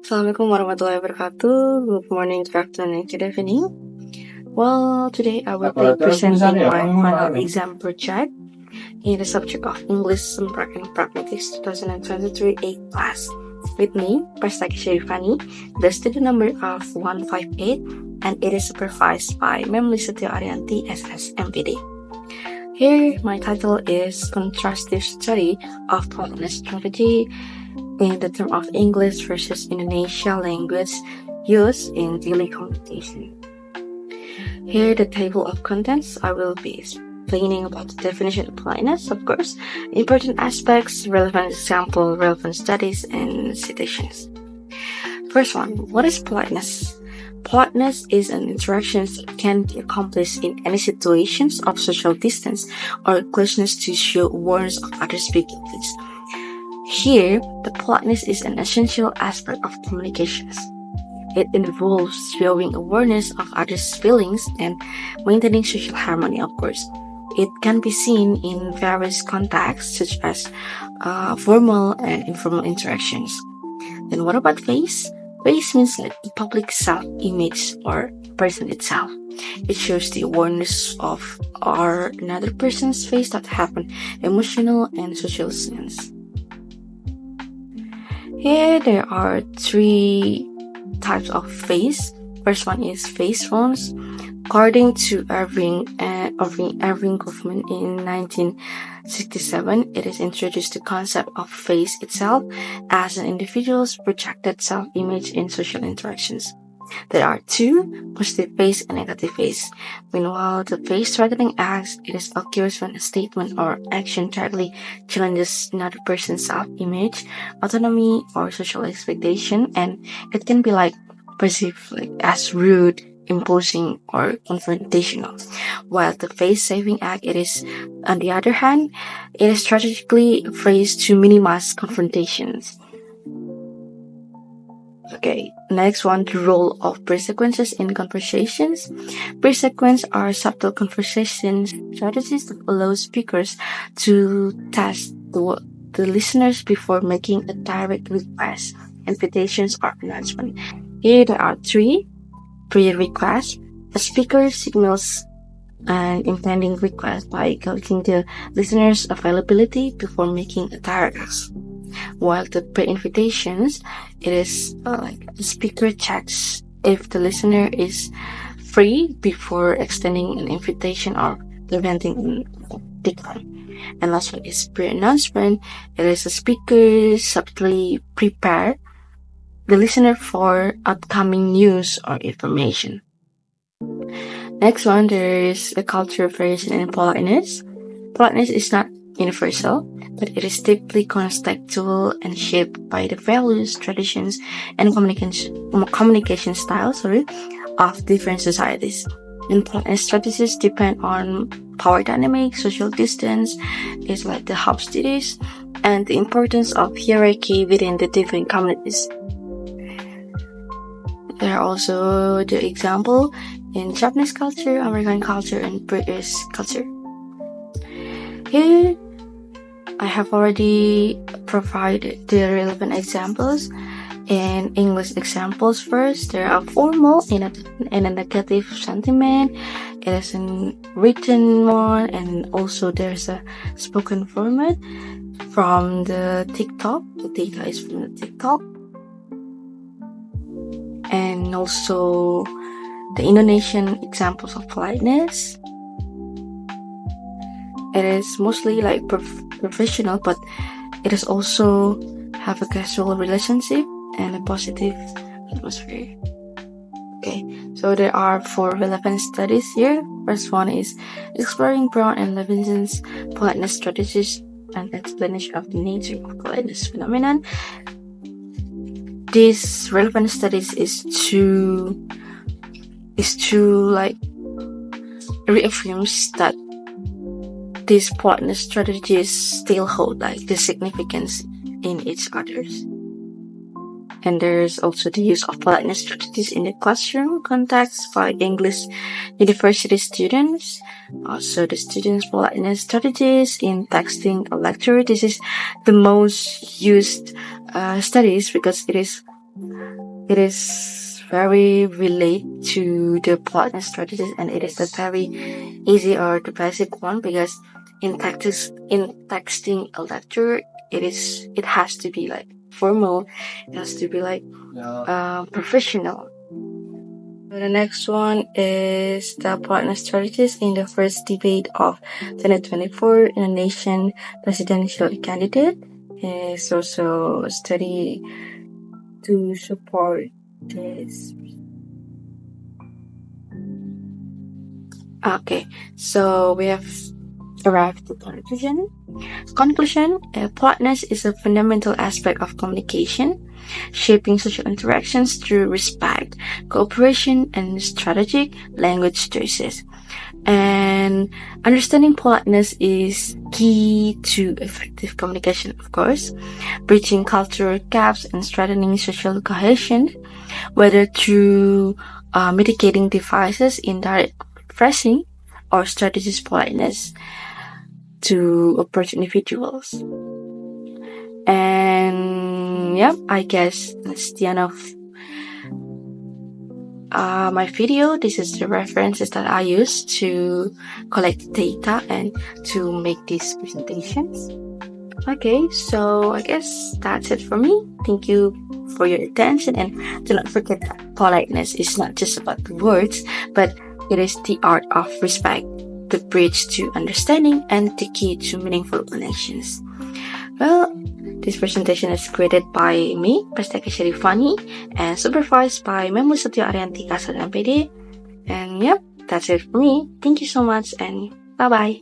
Assalamualaikum warahmatullahi wabarakatuh. Good morning, good afternoon, and good evening. Well, today I will be presenting my final exam project in the subject of EngSemPrag and Pragmatics 2023 A class. With me, Prestaki Sherifani, the student number of 158, and it is supervised by Ma'am Lisetyo SS MPD. Here, my title is Contrastive Study of Politeness Strategy in the term of English versus Indonesia language used in daily communication. Here, the table of contents. I will be explaining about the definition of politeness, of course, important aspects, relevant example, relevant studies, and citations. First one, what is politeness? Politeness is an interaction that can be accomplished in any situations of social distance or closeness to show awareness of others' behaviors. Here, the politeness is an essential aspect of communications. It involves showing awareness of others' feelings and maintaining social harmony, of course. It can be seen in various contexts, such as formal and informal interactions. Then what about face? Face means like the public self-image or person itself. It shows the awareness of another person's face that have an emotional and social sense. Here there are three types of face. First one is face phones. According to Irving Goffman in 1967, it is introduced the concept of face itself as an individual's projected self-image in social interactions. There are two, positive face and negative face. Meanwhile, the face-threatening acts, it occurs when a statement or action directly challenges another person's self-image, autonomy, or social expectation, and it can be perceived as rude, imposing, or confrontational. While the face-saving act, on the other hand, it is strategically phrased to minimize confrontations. Okay, next one, the role of pre-sequences in conversations. Pre-sequence are subtle conversation strategies that allow speakers to test the listeners before making a direct request, invitations, or announcement. Here there are three. Pre-request. A speaker signals an impending request by gauging the listener's availability before making a direct ask. While the pre-invitations, it is the speaker checks if the listener is free before extending an invitation or preventing a decline. And last one is pre-announcement. It is the speaker subtly prepare the listener for upcoming news or information. Next one, there is a cultural variation in politeness. Politeness is not universal, but it is deeply contextual and shaped by the values, traditions, and communication styles of different societies. And politeness strategies depend on power dynamics, social distance, it's like the hub cities, and the importance of hierarchy within the different communities. There are also the example in Japanese culture, American culture, and British culture. Here, I have already provided the relevant examples. In English examples first, there are formal in a negative sentiment. It is a written one, and also there's a spoken format from the TikTok. The data is from the TikTok. And also the Indonesian examples of politeness. It is mostly professional, but it is also have a casual relationship and a positive atmosphere. Okay, so there are 4 relevant studies here. First one is exploring Brown and Levinson's politeness strategies and explanation of the nature of politeness phenomenon. These relevant studies is to reaffirms that these politeness strategies still hold the significance in each others. And there's also the use of politeness strategies in the classroom context by English university students. Also the students' politeness strategies in texting a lecture. This is the most used studies because it is it is very relate to the politeness strategies, and it is the very easy or the basic one, because in texting a lecture, it has to be like formal, it has to be like professional. The next one is the partner strategies in the first debate of 2024 Indonesian presidential candidate. Is also a study to support this. Okay, so we have arrived at the conclusion. Politeness is a fundamental aspect of communication, shaping social interactions through respect, cooperation, and strategic language choices. And understanding politeness is key to effective communication, of course, bridging cultural gaps and strengthening social cohesion, whether through mitigating devices in direct phrasing or strategies politeness to approach individuals. And yeah, I guess that's the end of my video. This is the references that I use to collect data and to make these presentations. Okay, so I guess that's it for me. Thank you for your attention, and do not forget that politeness is not just about the words, but it is the art of respect, the bridge to understanding, and the key to meaningful connections. Well, this presentation is created by me, Prastaka Sharifani, and supervised by Ma'am Lisetyo Arianti Kasar MPD. And yep, that's it for me. Thank you so much, and bye-bye.